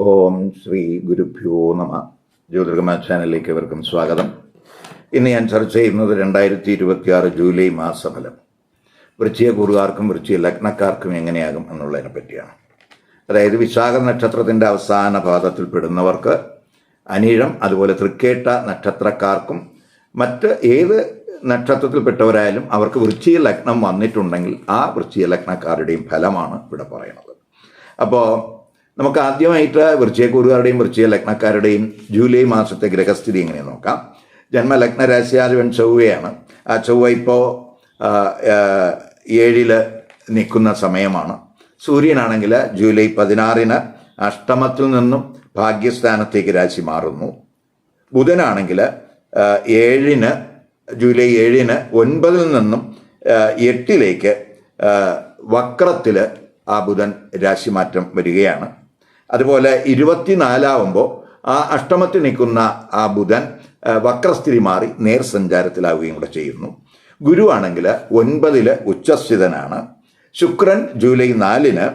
ഓം ശ്രീ ഗുരുഭ്യോ നമ. ജ്യോതിർഗമ ചാനലിലേക്ക് ഇവർക്കും സ്വാഗതം. ഇന്ന് ഞാൻ ചർച്ച ചെയ്യുന്നത് 2026 ജൂലൈ മാസഫലം വൃശ്ചികക്കൂറുകാർക്കും വൃശ്ചിക ലഗ്നക്കാർക്കും എങ്ങനെയാകും എന്നുള്ളതിനെ പറ്റിയാണ്. അതായത് വിശാഖ നക്ഷത്രത്തിൻ്റെ അവസാന പാദത്തിൽപ്പെടുന്നവർക്ക്, അനിഴം അതുപോലെ തൃക്കേട്ട നക്ഷത്രക്കാർക്കും മറ്റ് ഏത് നക്ഷത്രത്തിൽപ്പെട്ടവരായാലും അവർക്ക് വൃശ്ചിക ലഗ്നം വന്നിട്ടുണ്ടെങ്കിൽ ആ വൃശ്ചിക ലഗ്നക്കാരുടെയും ഫലമാണ് ഇവിടെ പറയുന്നത്. അപ്പോൾ നമുക്ക് ആദ്യമായിട്ട് വൃശ്ചികക്കൂറുകാരുടെയും വൃശ്ചിക ലഗ്നക്കാരുടെയും ജൂലൈ മാസത്തെ ഗ്രഹസ്ഥിതി എങ്ങനെ നോക്കാം. ജന്മലഗ്ന രാശിയാധിപൻ ചൊവ്വയാണ്. ആ ചൊവ്വ ഇപ്പോൾ 7 നിൽക്കുന്ന സമയമാണ്. സൂര്യനാണെങ്കിൽ ജൂലൈ 16 അഷ്ടമത്തിൽ നിന്നും ഭാഗ്യസ്ഥാനത്തേക്ക് രാശി മാറുന്നു. ബുധനാണെങ്കിൽ ജൂലൈ 7 9 നിന്നും 8 വക്രത്തിൽ ആ ബുധൻ രാശിമാറ്റം വരികയാണ്. അതുപോലെ 24 ആ അഷ്ടമത്തിൽ നിൽക്കുന്ന ആ ബുധൻ വക്രസ്ഥിതി മാറി നേർസഞ്ചാരത്തിലാവുകയും കൂടെ ചെയ്യുന്നു. ഗുരു ആണെങ്കിൽ 9 ഉച്ചസ്ഥിതനാണ്. ശുക്രൻ ജൂലൈ 4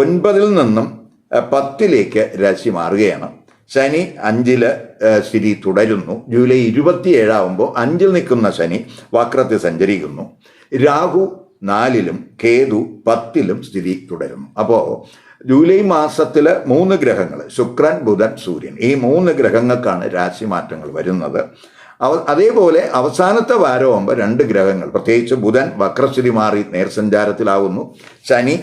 9 നിന്നും 10 രാശി മാറുകയാണ്. ശനി 5 സ്ഥിതി തുടരുന്നു. ജൂലൈ 27 5 നിൽക്കുന്ന ശനി വക്രത്തിൽ സഞ്ചരിക്കുന്നു. രാഹു 4 കേതു 10 സ്ഥിതി തുടരുന്നു. അപ്പോൾ ജൂലൈ മാസത്തിൽ 3 ഗ്രഹങ്ങൾ, ശുക്രൻ ബുധൻ സൂര്യൻ, ഈ 3 ഗ്രഹങ്ങൾക്കാണ് രാശിമാറ്റങ്ങൾ വരുന്നത്. അതേപോലെ അവസാനത്തെ വാരമാകുമ്പോൾ 2 ഗ്രഹങ്ങൾ, പ്രത്യേകിച്ച് ബുധൻ വക്രസ്ഥിതി മാറി നേർസഞ്ചാരത്തിലാവുന്നു. ശനി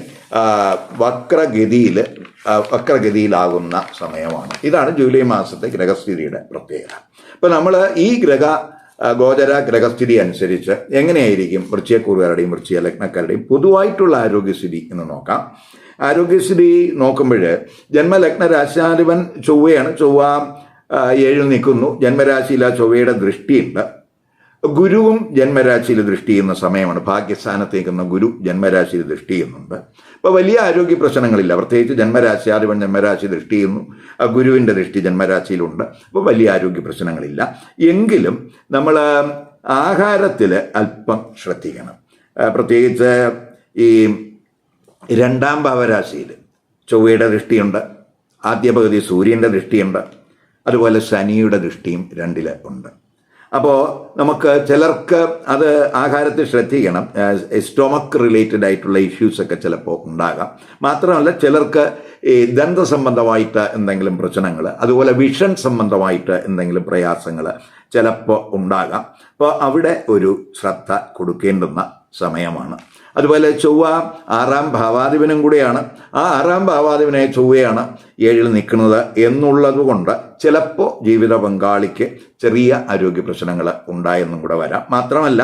വക്രഗതിയിലാകുന്ന സമയമാണ്. ഇതാണ് ജൂലൈ മാസത്തെ ഗ്രഹസ്ഥിതിയുടെ പ്രത്യേകത. ഇപ്പം നമ്മൾ ഈ ഗോചര ഗ്രഹസ്ഥിതി അനുസരിച്ച് എങ്ങനെയായിരിക്കും വൃശ്ചികക്കൂറുകാരുടെയും വൃശ്ചിക ലഗ്നക്കാരുടെയും പൊതുവായിട്ടുള്ള ആരോഗ്യസ്ഥിതി എന്ന് നോക്കാം. ആരോഗ്യസ്ഥിതി നോക്കുമ്പോൾ ജന്മലഗ്ന രാശിയാധിപൻ ചൊവ്വയാണ്. ചൊവ്വ 7 നിൽക്കുന്നു. ജന്മരാശിയിൽ ആ ചൊവ്വയുടെ ദൃഷ്ടിയുണ്ട്. ഗുരുവും ജന്മരാശിയിൽ ദൃഷ്ടി ചെയ്യുന്ന സമയമാണ്. ഭാഗ്യസ്ഥാനത്തേക്കുന്ന ഗുരു ജന്മരാശിയിൽ ദൃഷ്ടി ചെയ്യുന്നുണ്ട്. അപ്പോൾ വലിയ ആരോഗ്യ പ്രശ്നങ്ങളില്ല. പ്രത്യേകിച്ച് ജന്മരാശിയാധിപൻ ജന്മരാശി ദൃഷ്ടി ചെയ്യുന്നു, ഗുരുവിൻ്റെ ദൃഷ്ടി ജന്മരാശിയിലുണ്ട്. അപ്പോൾ വലിയ ആരോഗ്യ പ്രശ്നങ്ങളില്ല. എങ്കിലും നമ്മൾ ആഹാരത്തിൽ അല്പം ശ്രദ്ധിക്കണം. പ്രത്യേകിച്ച് ഈ 2ാം ഭാവരാശിയിൽ ചൊവ്വയുടെ ദൃഷ്ടിയുണ്ട്. ആദ്യ പകുതി സൂര്യൻ്റെ ദൃഷ്ടിയുണ്ട്. അതുപോലെ ശനിയുടെ ദൃഷ്ടിയും 2 ഉണ്ട്. അപ്പോൾ നമുക്ക് ചിലർക്ക് അത് ആഹാരത്തിൽ ശ്രദ്ധിക്കണം. സ്റ്റൊമക്ക് റിലേറ്റഡ് ആയിട്ടുള്ള ഇഷ്യൂസൊക്കെ ചിലപ്പോൾ ഉണ്ടാകാം. മാത്രമല്ല ചിലർക്ക് ഈ ദന്ത സംബന്ധമായിട്ട് എന്തെങ്കിലും പ്രശ്നങ്ങൾ, അതുപോലെ വിഷൻ സംബന്ധമായിട്ട് എന്തെങ്കിലും പ്രയാസങ്ങൾ ചിലപ്പോൾ ഉണ്ടാകാം. അപ്പോൾ അവിടെ ഒരു ശ്രദ്ധ കൊടുക്കേണ്ടുന്ന സമയമാണ്. അതുപോലെ ചൊവ്വ 6ാം ഭാവാധിപനും കൂടെയാണ്. ആ 6ാം ഭാവാധിപനെ ചൊവ്വയാണ് 7 നിൽക്കുന്നത് എന്നുള്ളത് കൊണ്ട് ചിലപ്പോൾ ജീവിത പങ്കാളിക്ക് ചെറിയ ആരോഗ്യ പ്രശ്നങ്ങൾ ഉണ്ടായെന്നും കൂടെ വരാം. മാത്രമല്ല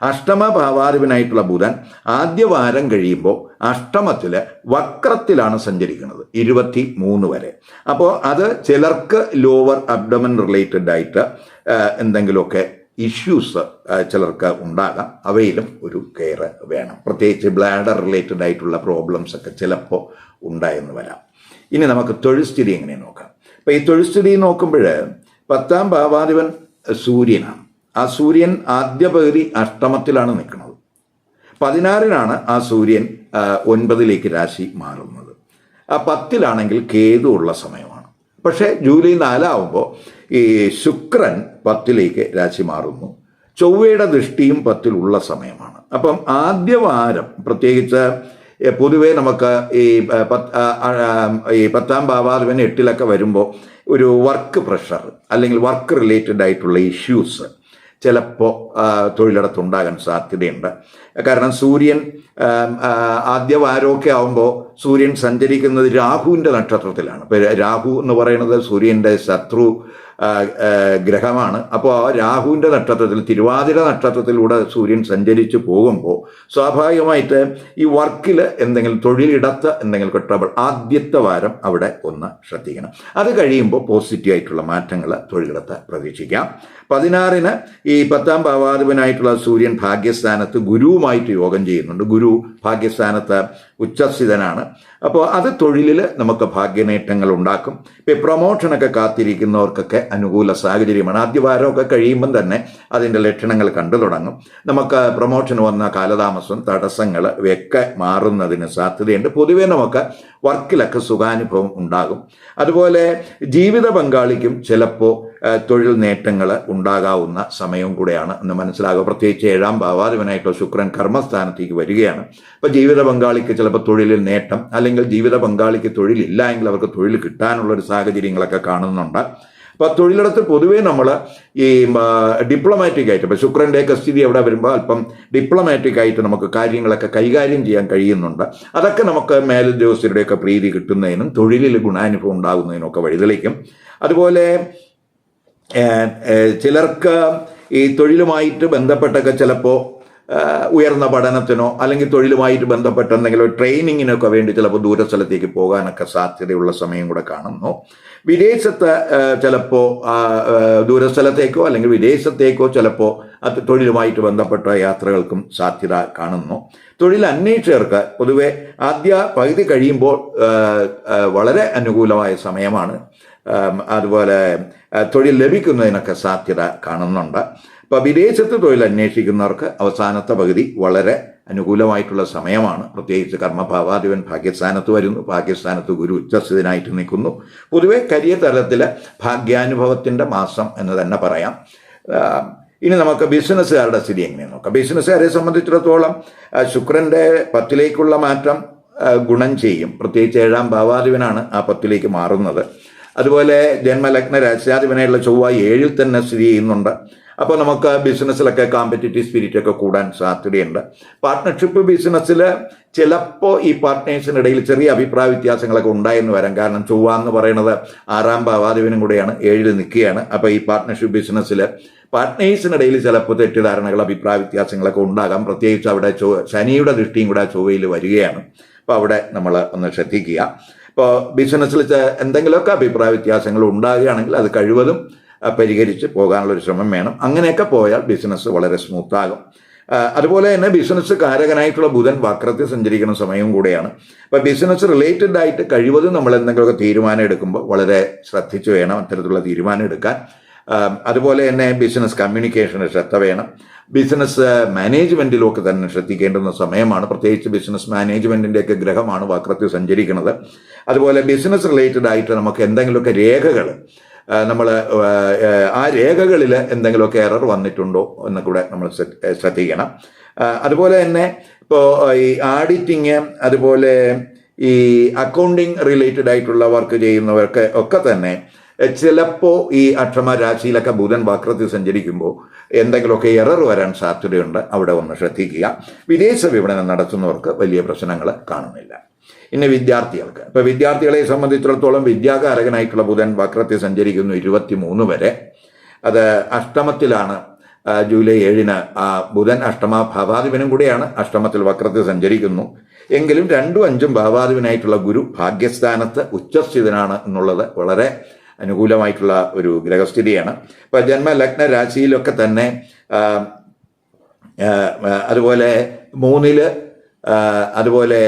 അഷ്ടമ ഭാവാധിപനായിട്ടുള്ള ബുധൻ ആദ്യ വാരം കഴിയുമ്പോൾ അഷ്ടമത്തിൽ വക്രത്തിലാണ് സഞ്ചരിക്കുന്നത് 23 വരെ. അപ്പോൾ അത് ചിലർക്ക് ലോവർ അബ്ഡമൻ റിലേറ്റഡ് ആയിട്ട് എന്തെങ്കിലുമൊക്കെ ഇഷ്യൂസ് ചിലർക്ക് ഉണ്ടാകാം. അവയിലും ഒരു കെയർ വേണം. പ്രത്യേകിച്ച് ബ്ലാഡർ റിലേറ്റഡ് ആയിട്ടുള്ള പ്രോബ്ലംസ് ഒക്കെ ചിലപ്പോൾ ഉണ്ടായെന്ന് വരാം. ഇനി നമുക്ക് തൊഴിൽ സ്ഥിതി എങ്ങനെ നോക്കാം. അപ്പോൾ ഈ തൊഴിൽ സ്ഥിതി നോക്കുമ്പോൾ 10ാം ഭാവാധിപൻ സൂര്യനാണ്. ആ സൂര്യൻ ആദ്യ പകുതി അഷ്ടമത്തിലാണ് നിൽക്കുന്നത്. 16 ആ സൂര്യൻ 9 രാശി മാറുന്നത്. ആ 10 കേതു ഉള്ള സമയമാണ്. പക്ഷേ ജൂലൈ 4 ഈ ശുക്രൻ 10 രാശി മാറുന്നു. ചൊവ്വയുടെ ദൃഷ്ടിയും 10 ഉള്ള സമയമാണ്. അപ്പം ആദ്യ വാരം പ്രത്യേകിച്ച് പൊതുവേ നമുക്ക് ഈ 10ാം ഭാവാധിപൻ 8 വരുമ്പോൾ ഒരു വർക്ക് പ്രഷർ അല്ലെങ്കിൽ വർക്ക് റിലേറ്റഡ് ആയിട്ടുള്ള ഇഷ്യൂസ് ചിലപ്പോൾ തൊഴിലിടത്തുണ്ടാകാൻ സാധ്യതയുണ്ട്. കാരണം സൂര്യൻ ആദ്യ വാരമൊക്കെ ആകുമ്പോൾ സൂര്യൻ സഞ്ചരിക്കുന്നത് രാഹുവിൻ്റെ നക്ഷത്രത്തിലാണ്. ഇപ്പോൾ രാഹു എന്ന് പറയുന്നത് സൂര്യൻ്റെ ശത്രു ഗ്രഹമാണ്. അപ്പോൾ രാഹുവിൻ്റെ നക്ഷത്രത്തിൽ, തിരുവാതിര നക്ഷത്രത്തിലൂടെ സൂര്യൻ സഞ്ചരിച്ച് പോകുമ്പോൾ സ്വാഭാവികമായിട്ട് ഈ വർക്കിൽ എന്തെങ്കിലും തൊഴിലിടത്ത് എന്തെങ്കിലും ട്രബിൾ ആദ്യത്തെ വാരം അവിടെ ഒന്ന് ശ്രദ്ധിക്കണം. അത് കഴിയുമ്പോൾ പോസിറ്റീവ് ആയിട്ടുള്ള മാറ്റങ്ങൾ തൊഴിലിടത്ത് പ്രതീക്ഷിക്കാം. 16 ഈ 10ാം ഭാവാധിപനായിട്ടുള്ള സൂര്യൻ ഭാഗ്യസ്ഥാനത്ത് ഗുരു ഗുരുവുമായിട്ട് യോഗം ചെയ്യുന്നുണ്ട്. ഗുരു ഭാഗ്യസ്ഥാനത്ത് ഉച്ചസ്ഥിതനാണ്. അപ്പോൾ അത് തൊഴിലിൽ നമുക്ക് ഭാഗ്യനേട്ടങ്ങൾ ഉണ്ടാക്കും. ഇപ്പോൾ പ്രൊമോഷനൊക്കെ കാത്തിരിക്കുന്നവർക്കൊക്കെ അനുകൂല സാഹചര്യമാണ്. ആദ്യവാരമൊക്കെ കഴിയുമ്പം തന്നെ അതിൻ്റെ ലക്ഷണങ്ങൾ കണ്ടു തുടങ്ങും. നമുക്ക് പ്രൊമോഷൻ വന്ന കാലതാമസം, തടസ്സങ്ങൾ ഇവയൊക്കെ മാറുന്നതിന് സാധ്യതയുണ്ട്. പൊതുവേ നമുക്ക് വർക്കിലൊക്കെ സുഖാനുഭവം ഉണ്ടാകും. അതുപോലെ ജീവിത പങ്കാളിക്കും ചിലപ്പോൾ തൊഴിൽ നേട്ടങ്ങൾ ഉണ്ടാകാവുന്ന സമയവും കൂടെയാണ് എന്ന് മനസ്സിലാകുക. പ്രത്യേകിച്ച് 7ാം ഭാവാധിപനായിട്ടുള്ള ശുക്രൻ കർമ്മസ്ഥാനത്തേക്ക് വരികയാണ്. അപ്പോൾ ജീവിത പങ്കാളിക്ക് ചിലപ്പോൾ തൊഴിലിൽ നേട്ടം, അല്ലെങ്കിൽ ജീവിത പങ്കാളിക്ക് തൊഴിലില്ല എങ്കിൽ അവർക്ക് തൊഴിൽ കിട്ടാനുള്ളൊരു സാഹചര്യങ്ങളൊക്കെ കാണുന്നുണ്ട്. അപ്പോൾ തൊഴിലിടത്ത് പൊതുവേ നമ്മൾ ഈ ഡിപ്ലോമാറ്റിക് ആയിട്ട്, ഇപ്പോൾ ശുക്രൻ്റെയൊക്കെ സ്ഥിതി അവിടെ വരുമ്പോൾ അല്പം ഡിപ്ലോമാറ്റിക് ആയിട്ട് നമുക്ക് കാര്യങ്ങളൊക്കെ കൈകാര്യം ചെയ്യാൻ കഴിയുന്നുണ്ട്. അതൊക്കെ നമുക്ക് മേലുദ്യോഗസ്ഥരുടെയൊക്കെ പ്രീതി കിട്ടുന്നതിനും തൊഴിലിൽ ഗുണാനുഭവം ഉണ്ടാകുന്നതിനും ഒക്കെ വഴിതെളിക്കും. അതുപോലെ ചിലർക്ക് ഈ തൊഴിലുമായിട്ട് ബന്ധപ്പെട്ടൊക്കെ ചിലപ്പോൾ ഉയർന്ന പഠനത്തിനോ അല്ലെങ്കിൽ തൊഴിലുമായിട്ട് ബന്ധപ്പെട്ട എന്തെങ്കിലും ട്രെയിനിങ്ങിനൊക്കെ വേണ്ടി ചിലപ്പോൾ ദൂരസ്ഥലത്തേക്ക് പോകാനൊക്കെ സാധ്യതയുള്ള സമയം കൂടെ കാണുന്നു. വിദേശത്ത് ചിലപ്പോൾ ദൂരസ്ഥലത്തേക്കോ അല്ലെങ്കിൽ വിദേശത്തേക്കോ ചിലപ്പോൾ അത് തൊഴിലുമായിട്ട് ബന്ധപ്പെട്ട യാത്രകൾക്കും സാധ്യത കാണുന്നു. തൊഴിൽ അന്വേഷകർക്ക് പൊതുവെ ആദ്യ പകുതി കഴിയുമ്പോൾ വളരെ അനുകൂലമായ സമയമാണ്. അതുപോലെ തൊഴിൽ ലഭിക്കുന്നതിനൊക്കെ സാധ്യത കാണുന്നുണ്ട്. അപ്പോൾ വിദേശത്ത് തൊഴിൽ അന്വേഷിക്കുന്നവർക്ക് അവസാനത്തെ പകുതി വളരെ അനുകൂലമായിട്ടുള്ള സമയമാണ്. പ്രത്യേകിച്ച് കർമ്മഭാവാധിപൻ ഭാഗ്യസ്ഥാനത്ത് വരുന്നു. ഭാഗ്യസ്ഥാനത്ത് ഗുരു ഉച്ചസ്ഥിതനായിട്ട് നിൽക്കുന്നു. പൊതുവെ കരിയർ തലത്തിൽ ഭാഗ്യാനുഭവത്തിൻ്റെ മാസം എന്ന് തന്നെ പറയാം. ഇനി നമുക്ക് ബിസിനസ്സുകാരുടെ സ്ഥിതി എങ്ങനെയാണ് നോക്കാം. ബിസിനസ്സുകാരെ സംബന്ധിച്ചിടത്തോളം ശുക്രൻ്റെ 10ലേക്കുള്ള മാറ്റം ഗുണം ചെയ്യും. പ്രത്യേകിച്ച് 7ാം ഭാവാധിപനാണ് ആ 10ലേക്ക് മാറുന്നത്. അതുപോലെ ജന്മലഗ്ന രാശ്യാധിപനായിട്ടുള്ള ചൊവ്വ 7ൽ തന്നെ സ്ഥിതി ചെയ്യുന്നുണ്ട്. അപ്പോൾ നമുക്ക് ബിസിനസ്സിലൊക്കെ കോമ്പറ്റീറ്റീവ് സ്പിരിറ്റൊക്കെ കൂടാൻ സാധ്യതയുണ്ട്. പാർട്ട്ണർഷിപ്പ് ബിസിനസ്സിൽ ചിലപ്പോൾ ഈ പാർട്ട്നേഴ്സിനിടയിൽ ചെറിയ അഭിപ്രായ വ്യത്യാസങ്ങളൊക്കെ ഉണ്ടായെന്ന് വരാം. കാരണം ചൊവ്വ എന്ന് പറയുന്നത് 6ാം ഭാവാധിപനും കൂടെയാണ്, 7ൽ നിൽക്കുകയാണ്. അപ്പോൾ ഈ പാർട്ട്ണർഷിപ്പ് ബിസിനസ്സിൽ പാർട്ട്നേഴ്സിനിടയിൽ ചിലപ്പോൾ തെറ്റിദ്ധാരണകൾ, അഭിപ്രായ വ്യത്യാസങ്ങളൊക്കെ ഉണ്ടാകാം. പ്രത്യേകിച്ച് അവിടെ ശനിയുടെ ദൃഷ്ടിയും കൂടെ ചൊവ്വയിൽ വരികയാണ്. അപ്പോൾ അവിടെ നമ്മൾ ഒന്ന് ശ്രദ്ധിക്കുക. ഇപ്പോൾ ബിസിനസ്സിൽ എന്തെങ്കിലുമൊക്കെ അഭിപ്രായ വ്യത്യാസങ്ങൾ ഉണ്ടാകുകയാണെങ്കിൽ അത് കഴിവതും പരിഹരിച്ച് പോകാനുള്ളൊരു ശ്രമം വേണം. അങ്ങനെയൊക്കെ പോയാൽ ബിസിനസ് വളരെ സ്മൂത്താകും. അതുപോലെ തന്നെ ബിസിനസ് കാരകനായിട്ടുള്ള ബുധൻ വക്രത്തിൽ സഞ്ചരിക്കുന്ന സമയവും കൂടെയാണ്. അപ്പോൾ ബിസിനസ് റിലേറ്റഡ് ആയിട്ട് കഴിവതും നമ്മൾ എന്തെങ്കിലുമൊക്കെ തീരുമാനം എടുക്കുമ്പോൾ വളരെ ശ്രദ്ധിച്ച് വേണം അത്തരത്തിലുള്ള തീരുമാനം എടുക്കാൻ. അതുപോലെ തന്നെ ബിസിനസ് കമ്മ്യൂണിക്കേഷന് ശ്രദ്ധ വേണം. ബിസിനസ് മാനേജ്മെൻറ്റിലൊക്കെ തന്നെ ശ്രദ്ധിക്കേണ്ടുന്ന സമയമാണ്. പ്രത്യേകിച്ച് ബിസിനസ് മാനേജ്മെൻറ്റിൻ്റെയൊക്കെ ഗ്രഹമാണ് വക്രത്തിൽ സഞ്ചരിക്കുന്നത്. അതുപോലെ ബിസിനസ് റിലേറ്റഡ് ആയിട്ട് നമുക്ക് എന്തെങ്കിലുമൊക്കെ രേഖകൾ നമ്മൾ ആ രേഖകളിൽ എന്തെങ്കിലുമൊക്കെ എറർ വന്നിട്ടുണ്ടോ എന്ന് കൂടെ നമ്മൾ ശ്രദ്ധിക്കണം. അതുപോലെ തന്നെ ഇപ്പോൾ ഈ ആഡിറ്റിങ്, അതുപോലെ ഈ അക്കൗണ്ടിങ് റിലേറ്റഡ് ആയിട്ടുള്ള വർക്ക് ചെയ്യുന്നവർക്ക് ഒക്കെ തന്നെ ചിലപ്പോൾ ഈ അക്ഷമ രാശിയിലൊക്കെ ബുധൻ വക്രത്തിൽ സഞ്ചരിക്കുമ്പോൾ എന്തെങ്കിലുമൊക്കെ എറർ വരാൻ സാധ്യതയുണ്ട്. അവിടെ ഒന്ന് ശ്രദ്ധിക്കുക. വിദേശ വിപണനം നടത്തുന്നവർക്ക് വലിയ പ്രശ്നങ്ങൾ കാണുന്നില്ല. ഇനി വിദ്യാർത്ഥികൾക്ക്, ഇപ്പോൾ വിദ്യാർത്ഥികളെ സംബന്ധിച്ചിടത്തോളം വിദ്യാകാരകനായിട്ടുള്ള ബുധൻ വക്രത്തിൽ സഞ്ചരിക്കുന്നു 23 വരെ. അത് അഷ്ടമത്തിലാണ്. ജൂലൈ 7-ന് ബുധൻ അഷ്ടമ ഭാവാധിപനും കൂടെയാണ്. അഷ്ടമത്തിൽ വക്രത്തിൽ സഞ്ചരിക്കുന്നു. എങ്കിലും 2ഉം 5ഉം ഭാവാധിപനായിട്ടുള്ള ഗുരു ഭാഗ്യസ്ഥാനത്ത് ഉച്ചസ്ഥിതനാണ് എന്നുള്ളത് വളരെ അനുകൂലമായിട്ടുള്ള ഒരു ഗ്രഹസ്ഥിതിയാണ്. ഇപ്പോൾ ജന്മലഗ്ന രാശിയിലൊക്കെ തന്നെ അതുപോലെ 3-ൽ അതുപോലെ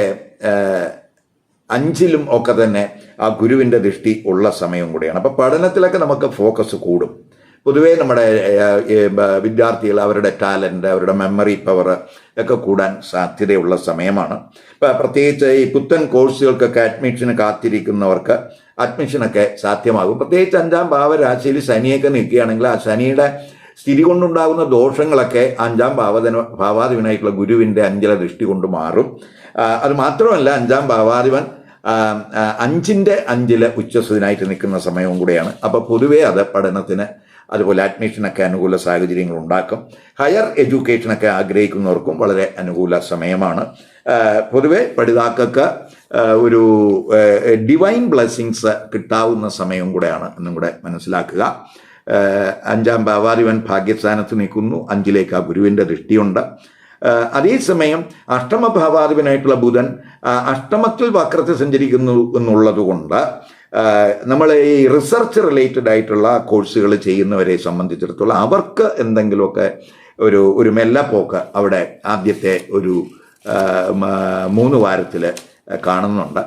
5-ലും ഒക്കെ തന്നെ ആ ഗുരുവിൻ്റെ ദൃഷ്ടി ഉള്ള സമയം കൂടിയാണ്. അപ്പോൾ പഠനത്തിലൊക്കെ നമുക്ക് ഫോക്കസ് കൂടും. പൊതുവേ നമ്മുടെ വിദ്യാർത്ഥികൾ അവരുടെ ടാലൻറ്റ്, അവരുടെ മെമ്മറി പവർ ഒക്കെ കൂടാൻ സാധ്യതയുള്ള സമയമാണ്. ഇപ്പം പ്രത്യേകിച്ച് ഈ പുത്തൻ കോഴ്സുകൾക്കൊക്കെ അഡ്മിഷന് കാത്തിരിക്കുന്നവർക്ക് അഡ്മിഷനൊക്കെ സാധ്യമാകും. പ്രത്യേകിച്ച് 5ാം ഭാവരാശിയിൽ ശനിയൊക്കെ നിൽക്കുകയാണെങ്കിൽ ആ ശനിയുടെ സ്ഥിതി കൊണ്ടുണ്ടാകുന്ന ദോഷങ്ങളൊക്കെ 5ാം ഭാവാധിപനായിട്ടുള്ള ഗുരുവിൻ്റെ 5ലെ ദൃഷ്ടി കൊണ്ട് മാറും. അത് മാത്രമല്ല 5ാം ഭാവാധിപൻ 5ൻ്റെ 5ൽ ഉച്ചസ്ഥിതനായിട്ട് നിൽക്കുന്ന സമയവും കൂടെയാണ്. അപ്പോൾ പൊതുവേ അത് പഠനത്തിന്, അതുപോലെ അഡ്മിഷനൊക്കെ അനുകൂല സാഹചര്യങ്ങൾ ഉണ്ടാക്കും. ഹയർ എഡ്യൂക്കേഷനൊക്കെ ആഗ്രഹിക്കുന്നവർക്കും വളരെ അനുകൂല സമയമാണ്. പൊതുവെ പഠിതാക്കൾക്ക് ഒരു ഡിവൈൻ ബ്ലെസ്സിങ്സ് കിട്ടാവുന്ന സമയവും കൂടെയാണ് എന്നും കൂടെ മനസ്സിലാക്കുക. 5ാം ഭാവാധിപൻ ഭാഗ്യസ്ഥാനത്ത് നിൽക്കുന്നു. 5ലേക്ക് ആ ഗുരുവിൻ്റെ ദൃഷ്ടിയുണ്ട്. അതേസമയം അഷ്ടമഭാവാധിപനായിട്ടുള്ള ബുധൻ അഷ്ടമത്തിൽ വക്രത്തിൽ സഞ്ചരിക്കുന്നു എന്നുള്ളത് കൊണ്ട് നമ്മൾ ഈ റിസർച്ച് റിലേറ്റഡ് ആയിട്ടുള്ള കോഴ്സുകൾ ചെയ്യുന്നവരെ സംബന്ധിച്ചിടത്തോളം അവർക്ക് എന്തെങ്കിലുമൊക്കെ ഒരു മെല്ലപ്പോക്ക് അവിടെ ആദ്യത്തെ ഒരു 3 വാരത്തിൽ കാണുന്നുണ്ട്.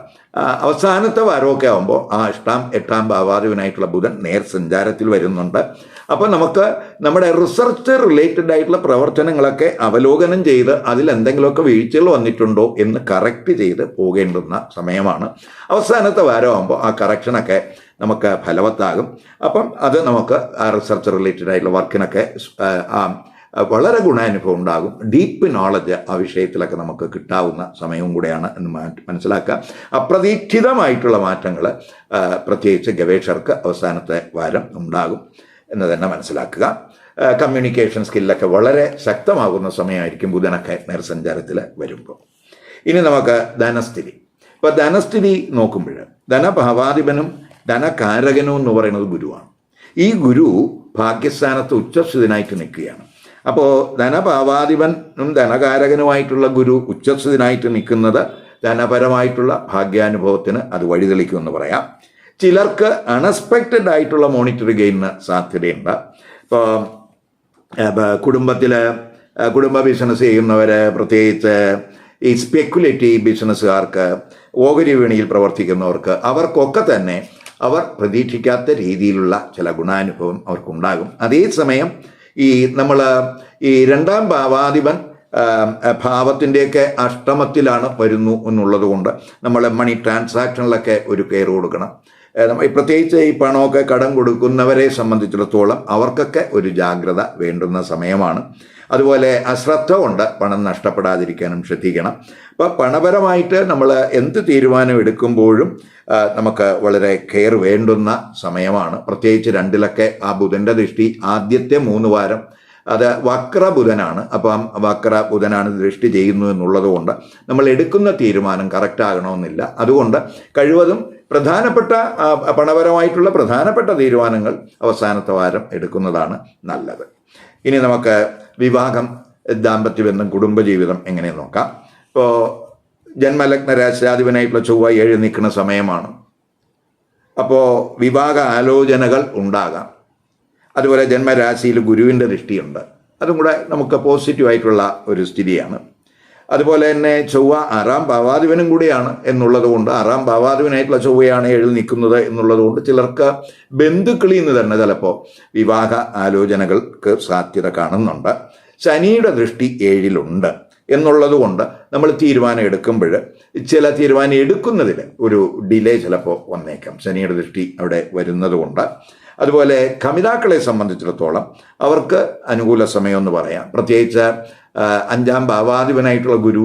അവസാനത്തെ വാരമൊക്കെ ആകുമ്പോൾ ആ 8-ാം ഭാവാധിപനായിട്ടുള്ള ബുധൻ നേർസഞ്ചാരത്തിൽ വരുന്നുണ്ട്. അപ്പോൾ നമുക്ക് നമ്മുടെ റിസർച്ച് റിലേറ്റഡ് ആയിട്ടുള്ള പ്രവർത്തനങ്ങളൊക്കെ അവലോകനം ചെയ്ത് അതിലെന്തെങ്കിലുമൊക്കെ വീഴ്ചകൾ വന്നിട്ടുണ്ടോ എന്ന് കറക്റ്റ് ചെയ്ത് പോകേണ്ടുന്ന സമയമാണ്. അവസാനത്തെ വാരമാകുമ്പോൾ ആ കറക്ഷനൊക്കെ നമുക്ക് ഫലവത്താകും. അപ്പം അത് നമുക്ക് ആ റിസർച്ച് റിലേറ്റഡ് ആയിട്ടുള്ള വർക്കിനൊക്കെ വളരെ ഗുണാനുഭവം ഉണ്ടാകും. ഡീപ്പ് നോളജ് ആ വിഷയത്തിലൊക്കെ നമുക്ക് കിട്ടാവുന്ന സമയവും കൂടെയാണ് എന്ന് മനസ്സിലാക്കുക. അപ്രതീക്ഷിതമായിട്ടുള്ള മാറ്റങ്ങൾ പ്രത്യേകിച്ച് ഗവേഷകർക്ക് അവസാനത്തെ വാരം ഉണ്ടാകും എന്ന് തന്നെ മനസ്സിലാക്കുക. കമ്മ്യൂണിക്കേഷൻ സ്കില്ലൊക്കെ വളരെ ശക്തമാകുന്ന സമയമായിരിക്കും ബുധനൊക്കെ നേർസഞ്ചാരത്തിൽ വരുമ്പോൾ. ഇനി നമുക്ക് ധനസ്ഥിതി. ഇപ്പോൾ ധനസ്ഥിതി നോക്കുമ്പോൾ ധനഭാവാധിപനും ധനകാരകനും എന്ന് പറയുന്നത് ഗുരുവാണ്. ഈ ഗുരു ഭാഗ്യസ്ഥാനത്ത് ഉച്ചസ്ഥിതനായിട്ട് നിൽക്കുകയാണ്. അപ്പോൾ ധനഭാവാധിപനും ധനകാരകനുമായിട്ടുള്ള ഗുരു ഉച്ചസ്ഥിതനായിട്ട് നിൽക്കുന്നത് ധനപരമായിട്ടുള്ള ഭാഗ്യാനുഭവത്തിന് അത് വഴിതെളിക്കുമെന്ന് പറയാം. ചിലർക്ക് അൺഎക്സ്പെക്റ്റഡ് ആയിട്ടുള്ള മോണിറ്ററി ഗെയിനിന് സാധ്യതയുണ്ട്. ഇപ്പോൾ കുടുംബ ബിസിനസ് ചെയ്യുന്നവർ, പ്രത്യേകിച്ച് ഈ സ്പെക്കുലേറ്റീവ് ബിസിനസ്സുകാർക്ക്, ഓഹരി വിപണിയിൽ പ്രവർത്തിക്കുന്നവർക്ക്, അവർക്കൊക്കെ തന്നെ അവർ പ്രതീക്ഷിക്കാത്ത രീതിയിലുള്ള ചില ഗുണാനുഭവം അവർക്കുണ്ടാകും. അതേസമയം നമ്മൾ ഈ 2-ാം ഭാവാധിപൻ ഭാവത്തിൻ്റെയൊക്കെ അഷ്ടമത്തിലാണ് വരുന്നു എന്നുള്ളത് കൊണ്ട് നമ്മൾ മണി ട്രാൻസാക്ഷനിലൊക്കെ ഒരു കെയർ കൊടുക്കണം. പ്രത്യേകിച്ച് ഈ പണമൊക്കെ കടം കൊടുക്കുന്നവരെ സംബന്ധിച്ചിടത്തോളം അവർക്കൊക്കെ ഒരു ജാഗ്രത വേണ്ടുന്ന സമയമാണ്. അതുപോലെ അശ്രദ്ധ കൊണ്ട് പണം നഷ്ടപ്പെടാതിരിക്കാനും ശ്രദ്ധിക്കണം. അപ്പോൾ പണപരമായിട്ട് നമ്മൾ എന്ത് തീരുമാനം എടുക്കുമ്പോഴും നമുക്ക് വളരെ കെയർ വേണ്ടുന്ന സമയമാണ്. പ്രത്യേകിച്ച് 2-ലൊക്കെ ആ ബുധൻ്റെ ദൃഷ്ടി ആദ്യത്തെ 3 വാരം അത് വക്ര ബുധനാണ്. അപ്പം വക്ര ബുധനാണ് ദൃഷ്ടി ചെയ്യുന്നു എന്നുള്ളത് കൊണ്ട് നമ്മൾ എടുക്കുന്ന തീരുമാനം കറക്റ്റ് ആകണമെന്നില്ല. അതുകൊണ്ട് കഴിവതും പണപരമായിട്ടുള്ള പ്രധാനപ്പെട്ട തീരുമാനങ്ങൾ അവസാനത്തെ വാരം എടുക്കുന്നതാണ് നല്ലത്. ഇനി നമുക്ക് വിവാഹം, ദാമ്പത്യബന്ധം, കുടുംബജീവിതം എങ്ങനെ നോക്കാം. ഇപ്പോൾ ജന്മലഗ്ന രാശിയാധിപനായിട്ടുള്ള ചൊവ്വ 7 നിൽക്കുന്ന സമയമാണ്. അപ്പോൾ വിവാഹ ആലോചനകൾ ഉണ്ടാകാം. അതുപോലെ ജന്മരാശിയിൽ ഗുരുവിൻ്റെ ദൃഷ്ടിയുണ്ട്. അതും കൂടെ നമുക്ക് പോസിറ്റീവായിട്ടുള്ള ഒരു സ്ഥിതിയാണ്. അതുപോലെ തന്നെ ചൊവ്വ 6-ാം ഭാവാധിപനും കൂടിയാണ് എന്നുള്ളത് കൊണ്ട് 6-ാം ഭാവാധിപനായിട്ടുള്ള ചൊവ്വയാണ് 7 നിൽക്കുന്നത് എന്നുള്ളത് കൊണ്ട് ചിലർക്ക് ബന്ധുക്കളിൽ നിന്ന് തന്നെ ചിലപ്പോൾ വിവാഹ ആലോചനകൾക്ക് സാധ്യത കാണുന്നുണ്ട്. ശനിയുടെ ദൃഷ്ടി 7-ലുണ്ട് എന്നുള്ളത് കൊണ്ട് നമ്മൾ തീരുമാനം എടുക്കുമ്പോൾ ചില തീരുമാനം എടുക്കുന്നതിൽ ഒരു ഡിലേ ചിലപ്പോൾ വന്നേക്കാം, ശനിയുടെ ദൃഷ്ടി അവിടെ വരുന്നത് കൊണ്ട്. അതുപോലെ കമിതാക്കളെ സംബന്ധിച്ചിടത്തോളം അവർക്ക് അനുകൂല സമയമെന്ന് പറയാം. പ്രത്യേകിച്ച് 5-ാം ഭാവാധിപനായിട്ടുള്ള ഗുരു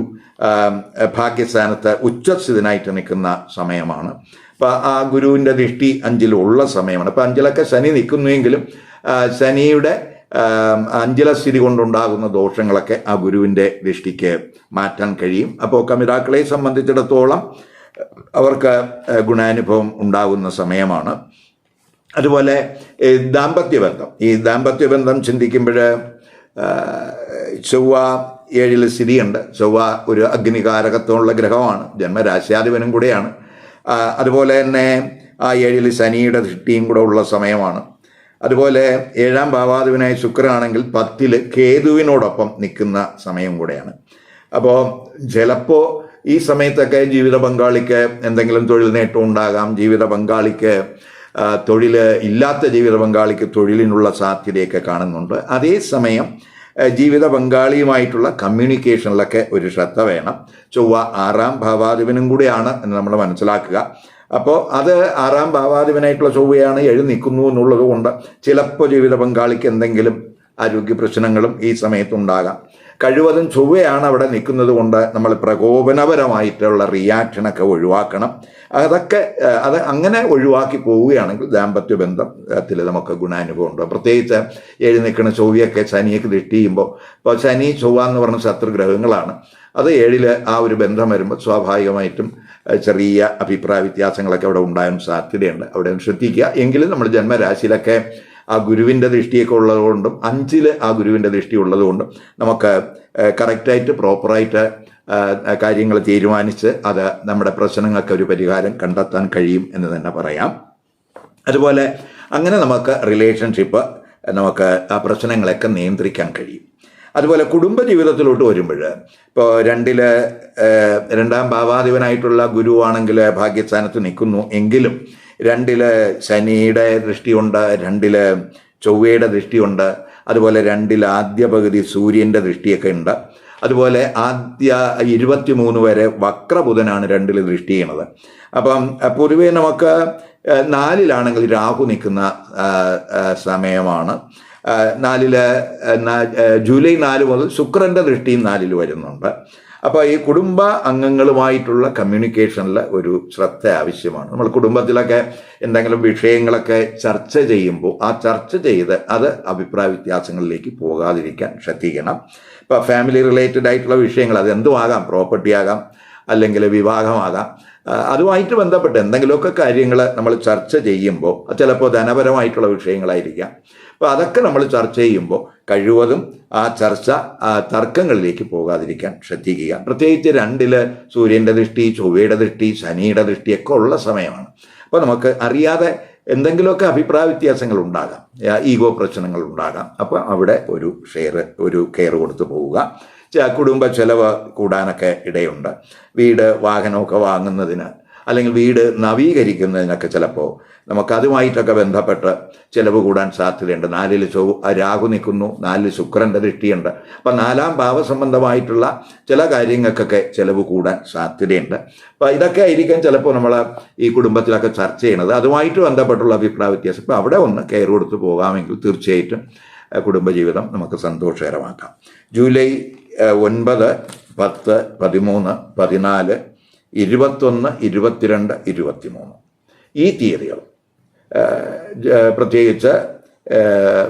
ഭാഗ്യസ്ഥാനത്ത് ഉച്ചസ്ഥിതനായിട്ട് നിൽക്കുന്ന സമയമാണ്. അപ്പോൾ ആ ഗുരുവിൻ്റെ ദൃഷ്ടി 5-ലുള്ള സമയമാണ്. അപ്പോൾ 5-ലൊക്കെ ശനി നിൽക്കുന്നുവെങ്കിലും ശനിയുടെ 5-ലെ സ്ഥിതി കൊണ്ടുണ്ടാകുന്ന ദോഷങ്ങളൊക്കെ ആ ഗുരുവിൻ്റെ ദൃഷ്ടിക്ക് മാറ്റാൻ കഴിയും. അപ്പോൾ കമിതാക്കളെ സംബന്ധിച്ചിടത്തോളം അവർക്ക് ഗുണാനുഭവം ഉണ്ടാകുന്ന സമയമാണ്. അതുപോലെ ദാമ്പത്യബന്ധം ചിന്തിക്കുമ്പോൾ ചൊവ്വ 7-ൽ സ്ഥിതിയുണ്ട്. ചൊവ്വ ഒരു അഗ്നികാരകത്വമുള്ള ഗ്രഹമാണ്, ജന്മരാശ്യാധിപനും കൂടെയാണ്. അതുപോലെ തന്നെ ആ 7-ൽ ശനിയുടെ ദൃഷ്ടിയും കൂടെ ഉള്ള സമയമാണ്. അതുപോലെ 7-ാം ഭാവാധിപനായ ശുക്രനാണെങ്കിൽ 10-ൽ കേതുവിനോടൊപ്പം നിൽക്കുന്ന സമയം കൂടെയാണ്. അപ്പോൾ ചിലപ്പോൾ ഈ സമയത്തൊക്കെ ജീവിത പങ്കാളിക്ക് എന്തെങ്കിലും തൊഴിൽ നേട്ടം ഉണ്ടാകാം. ജീവിത പങ്കാളിക്ക് ഇല്ലാത്ത ജീവിത പങ്കാളിക്ക് തൊഴിലിനുള്ള സാധ്യതയൊക്കെ കാണുന്നുണ്ട്. അതേസമയം ജീവിത പങ്കാളിയുമായിട്ടുള്ള കമ്മ്യൂണിക്കേഷനിലൊക്കെ ഒരു ശ്രദ്ധ വേണം. ചൊവ്വ 6-ാം ഭാവാധിപനും കൂടെയാണ് എന്ന് നമ്മൾ മനസ്സിലാക്കുക. അപ്പോൾ അത് 6-ാം ഭാവാധിപനായിട്ടുള്ള ചൊവ്വയാണ് 7 നിൽക്കുന്നു എന്നുള്ളത് കൊണ്ട് ചിലപ്പോൾ ജീവിത പങ്കാളിക്ക് എന്തെങ്കിലും ആരോഗ്യ പ്രശ്നങ്ങളും ഈ സമയത്തുണ്ടാകാം. കഴിവതും ചൊവ്വയാണ് അവിടെ നിൽക്കുന്നത് കൊണ്ട് നമ്മൾ പ്രകോപനപരമായിട്ടുള്ള റിയാക്ഷനൊക്കെ ഒഴിവാക്കണം. അത് അങ്ങനെ ഒഴിവാക്കി പോവുകയാണെങ്കിൽ ദാമ്പത്യ ബന്ധത്തിൽ നമുക്ക് ഗുണാനുഭവം ഉണ്ട്. പ്രത്യേകിച്ച് 7 നിൽക്കുന്ന ചൊവ്വയൊക്കെ ശനിയൊക്കെ ദൃഷ്ടി ചെയ്യുമ്പോൾ, ഇപ്പോൾ ശനി ചൊവ്വ എന്ന് പറഞ്ഞ ശത്രുഗ്രഹങ്ങളാണ്. അത് 7-ൽ ആ ഒരു ബന്ധം വരുമ്പോൾ സ്വാഭാവികമായിട്ടും ചെറിയ അഭിപ്രായ വ്യത്യാസങ്ങളൊക്കെ അവിടെ ഉണ്ടാകാൻ സാധ്യതയുണ്ട്. അവിടെ ശ്രദ്ധിക്കുക. എങ്കിലും നമ്മൾ ജന്മരാശിയിലൊക്കെ ആ ഗുരുവിൻ്റെ ദൃഷ്ടിയൊക്കെ ഉള്ളതുകൊണ്ടും 5-ൽ ആ ഗുരുവിൻ്റെ ദൃഷ്ടി ഉള്ളതുകൊണ്ടും നമുക്ക് കറക്റ്റായിട്ട് പ്രോപ്പറായിട്ട് കാര്യങ്ങൾ തീരുമാനിച്ച് അത് നമ്മുടെ പ്രശ്നങ്ങൾക്ക് ഒരു പരിഹാരം കണ്ടെത്താൻ കഴിയും എന്ന് തന്നെ പറയാം. അതുപോലെ അങ്ങനെ നമുക്ക് റിലേഷൻഷിപ്പ് നമുക്ക് ആ പ്രശ്നങ്ങളൊക്കെ നിയന്ത്രിക്കാൻ കഴിയും. അതുപോലെ കുടുംബജീവിതത്തിലോട്ട് വരുമ്പോൾ ഇപ്പോൾ രണ്ടാം ഭാവാധിപനായിട്ടുള്ള ഗുരുവാണെങ്കിൽ ഭാഗ്യസ്ഥാനത്ത് നിൽക്കുന്നു എങ്കിലും 2 ശനിയുടെ ദൃഷ്ടിയുണ്ട്, 2 ചൊവ്വയുടെ ദൃഷ്ടിയുണ്ട്, അതുപോലെ 2 ആദ്യ പകുതി സൂര്യൻ്റെ ദൃഷ്ടിയൊക്കെ ഉണ്ട്. അതുപോലെ ആദ്യ 23 വരെ വക്രബുധനാണ് 2 ദൃഷ്ടി ചെയ്യണത്. അപ്പം പൊതുവേ നമുക്ക് 4 രാഹു നിൽക്കുന്ന സമയമാണ്. 4 ജൂലൈ 4 മുതൽ ശുക്രൻ്റെ ദൃഷ്ടിയും 4 വരുന്നുണ്ട്. അപ്പോൾ ഈ കുടുംബ അംഗങ്ങളുമായിട്ടുള്ള കമ്മ്യൂണിക്കേഷനിൽ ഒരു ശ്രദ്ധ ആവശ്യമാണ്. നമ്മൾ കുടുംബത്തിലൊക്കെ എന്തെങ്കിലും വിഷയങ്ങളൊക്കെ ചർച്ച ചെയ്യുമ്പോൾ ആ ചർച്ച ചെയ്ത് അത് അഭിപ്രായ വ്യത്യാസങ്ങളിലേക്ക് പോകാതിരിക്കാൻ ശ്രദ്ധിക്കണം. ഇപ്പോൾ ഫാമിലി റിലേറ്റഡ് ആയിട്ടുള്ള വിഷയങ്ങൾ, അത് എന്തുമാകാം, പ്രോപ്പർട്ടി ആകാം, അല്ലെങ്കിൽ വിവാഹമാകാം, അതുമായിട്ട് ബന്ധപ്പെട്ട് എന്തെങ്കിലുമൊക്കെ കാര്യങ്ങൾ നമ്മൾ ചർച്ച ചെയ്യുമ്പോൾ ചിലപ്പോൾ ധനപരമായിട്ടുള്ള വിഷയങ്ങളായിരിക്കാം. അപ്പോൾ അതൊക്കെ നമ്മൾ ചർച്ച ചെയ്യുമ്പോൾ കഴിവതും ആ ചർച്ച തർക്കങ്ങളിലേക്ക് പോകാതിരിക്കാൻ ശ്രദ്ധിക്കുക. പ്രത്യേകിച്ച് 2 സൂര്യൻ്റെ ദൃഷ്ടി, ചൊവ്വയുടെ ദൃഷ്ടി, ശനിയുടെ ദൃഷ്ടിയൊക്കെ ഉള്ള സമയമാണ്. അപ്പോൾ നമുക്ക് അറിയാതെ എന്തെങ്കിലുമൊക്കെ അഭിപ്രായ വ്യത്യാസങ്ങൾ ഉണ്ടാകാം, ഈഗോ പ്രശ്നങ്ങൾ ഉണ്ടാകാം. അപ്പോൾ അവിടെ ഒരു കെയർ കൊടുത്ത് പോവുക. കുടുംബ ചെലവ് കൂടാനൊക്കെ ഇടയുണ്ട്. വീട് വാഹനമൊക്കെ വാങ്ങുന്നതിന് അല്ലെങ്കിൽ വീട് നവീകരിക്കുന്നതിനൊക്കെ ചിലപ്പോൾ നമുക്കതുമായിട്ടൊക്കെ ബന്ധപ്പെട്ട് ചിലവ് കൂടാൻ സാധ്യതയുണ്ട്. 4 രാഹു നിൽക്കുന്നു, 4 ശുക്രൻ്റെ ദൃഷ്ടിയുണ്ട്. അപ്പം 4-ാം ഭാവസംബന്ധമായിട്ടുള്ള ചില കാര്യങ്ങൾക്കൊക്കെ ചിലവ് കൂടാൻ സാധ്യതയുണ്ട്. അപ്പം ഇതൊക്കെ ആയിരിക്കും ചിലപ്പോൾ നമ്മൾ ഈ കുടുംബത്തിലൊക്കെ ചർച്ച ചെയ്യണത്. അതുമായിട്ട് ബന്ധപ്പെട്ടുള്ള അഭിപ്രായ വ്യത്യാസം. ഇപ്പം അവിടെ ഒന്ന് കെയർ കൊടുത്ത് പോകാമെങ്കിൽ തീർച്ചയായിട്ടും കുടുംബജീവിതം നമുക്ക് സന്തോഷകരമാക്കാം. ജൂലൈ 9, 10, 13, 14, 21, 22, 23 ഈ തീയതികൾ പ്രത്യേകിച്ച്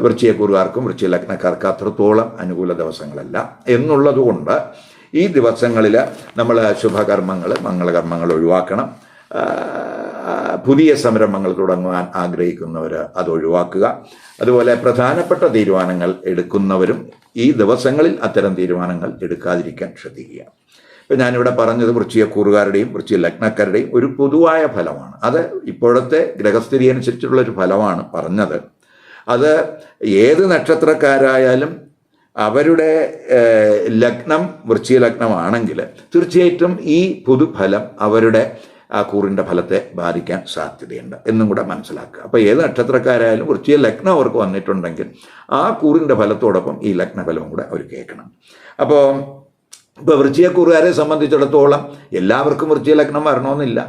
വൃശ്ചികക്കൂറുകാർക്കും വൃശ്ചിക ലഗ്നക്കാർക്ക് അത്രത്തോളം അനുകൂല ദിവസങ്ങളല്ല എന്നുള്ളതുകൊണ്ട് ഈ ദിവസങ്ങളിൽ നമ്മൾ ശുഭകർമ്മങ്ങൾ, മംഗളകർമ്മങ്ങൾ ഒഴിവാക്കണം. പുതിയ സംരംഭങ്ങൾ തുടങ്ങുവാൻ ആഗ്രഹിക്കുന്നവർ അത് ഒഴിവാക്കുക. അതുപോലെ പ്രധാനപ്പെട്ട തീരുമാനങ്ങൾ എടുക്കുന്നവരും ഈ ദിവസങ്ങളിൽ അത്തരം തീരുമാനങ്ങൾ എടുക്കാതിരിക്കാൻ ശ്രദ്ധിക്കുക. ഇപ്പം ഞാനിവിടെ പറഞ്ഞത് വൃശ്ചികക്കൂറുകാരുടെയും വൃശ്ചിക ലഗ്നക്കാരുടെയും ഒരു പൊതുവായ ഫലമാണ്. അത് ഇപ്പോഴത്തെ ഗ്രഹസ്ഥിതി അനുസരിച്ചുള്ളൊരു ഫലമാണ് പറഞ്ഞത്. അത് ഏത് നക്ഷത്രക്കാരായാലും അവരുടെ ലഗ്നം വൃശ്ചിക ലഗ്നമാണെങ്കിൽ തീർച്ചയായിട്ടും ഈ പൊതുഫലം അവരുടെ ആ കൂറിൻ്റെ ഫലത്തെ ബാധിക്കാൻ സാധ്യതയുണ്ട് എന്നും കൂടെ മനസ്സിലാക്കുക. അപ്പോൾ ഏത് നക്ഷത്രക്കാരായാലും വൃശ്ചിക ലഗ്നം അവർക്ക് വന്നിട്ടുണ്ടെങ്കിൽ ആ കൂറിൻ്റെ ഫലത്തോടൊപ്പം ഈ ലഗ്നഫലവും കൂടെ അവർ കേൾക്കണം. അപ്പോൾ വൃശ്ചികക്കൂറുകാരെ സംബന്ധിച്ചിടത്തോളം എല്ലാവർക്കും വൃശ്ചിക ലഗ്നം വരണമെന്നില്ല,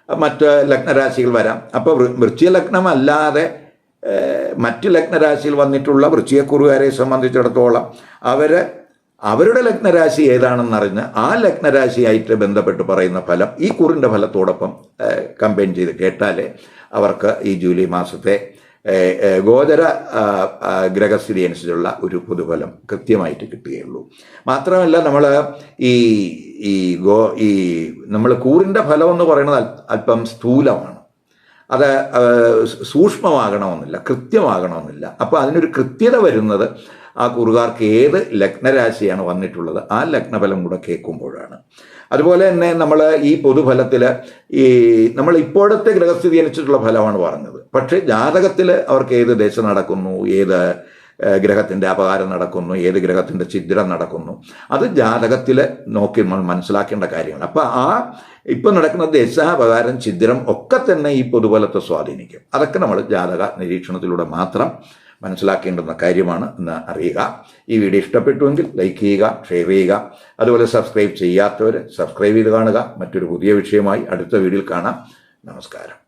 മറ്റ് ലഗ്നരാശികൾ വരാം. അപ്പോൾ വൃശ്ചിക ലഗ്നം അല്ലാതെ മറ്റ് ലഗ്നരാശിയിൽ വന്നിട്ടുള്ള വൃശ്ചികക്കൂറുകാരെ സംബന്ധിച്ചിടത്തോളം അവരുടെ ലഗ്നരാശി ഏതാണെന്നറിഞ്ഞ് ആ ലഗ്നരാശിയായിട്ട് ബന്ധപ്പെട്ട് പറയുന്ന ഫലം ഈ കൂറിൻ്റെ ഫലത്തോടൊപ്പം കമ്പൈൻ ചെയ്ത് കേട്ടാലേ അവർക്ക് ഈ ജൂലൈ മാസത്തെ ഗോചര ഗ്രഹസ്ഥിതി അനുസരിച്ചുള്ള ഒരു പൊതുഫലം കൃത്യമായിട്ട് കിട്ടുകയുള്ളൂ. മാത്രമല്ല നമ്മൾ നമ്മൾ കൂറിൻ്റെ ഫലം എന്ന് പറയുന്നത് അല്പം സ്ഥൂലമാണ്. അത് സൂക്ഷ്മമാകണമെന്നില്ല, കൃത്യമാകണമെന്നില്ല. അപ്പോൾ അതിനൊരു കൃത്യത വരുന്നത് ആ കൂറുകാർക്ക് ഏത് ലഗ്നരാശിയാണ് വന്നിട്ടുള്ളത് ആ ലഗ്നഫലം കൂടെ കേൾക്കുമ്പോഴാണ്. അതുപോലെ തന്നെ നമ്മൾ ഈ പൊതുഫലത്തിൽ നമ്മൾ ഇപ്പോഴത്തെ ഗ്രഹസ്ഥിതി അനുസരിച്ചുള്ള ഫലമാണ് പറഞ്ഞത്. പക്ഷേ ജാതകത്തിൽ അവർക്ക് ഏത് ദശ നടക്കുന്നു, ഏത് ഗ്രഹത്തിൻ്റെ അപകാരം നടക്കുന്നു, ഏത് ഗ്രഹത്തിൻ്റെ ഛിദ്രം നടക്കുന്നു, അത് ജാതകത്തിൽ നോക്കി നമ്മൾ മനസ്സിലാക്കേണ്ട കാര്യമാണ്. അപ്പോൾ ഇപ്പം നടക്കുന്ന ദശ, അപകാരം, ഛിദ്രം ഒക്കെ തന്നെ ഈ പൊതുഫലത്തെ സ്വാധീനിക്കും. അതൊക്കെ നമ്മൾ ജാതക നിരീക്ഷണത്തിലൂടെ മാത്രം മനസ്സിലാക്കേണ്ടുന്ന കാര്യമാണ് എന്ന് അറിയുക. ഈ വീഡിയോ ഇഷ്ടപ്പെട്ടുവെങ്കിൽ ലൈക്ക് ചെയ്യുക, ഷെയർ ചെയ്യുക. അതുപോലെ സബ്സ്ക്രൈബ് ചെയ്യാത്തവർ സബ്സ്ക്രൈബ് ചെയ്ത് കാണുക. മറ്റൊരു പുതിയ വിഷയമായി അടുത്ത വീഡിയോയിൽ കാണാം. നമസ്കാരം.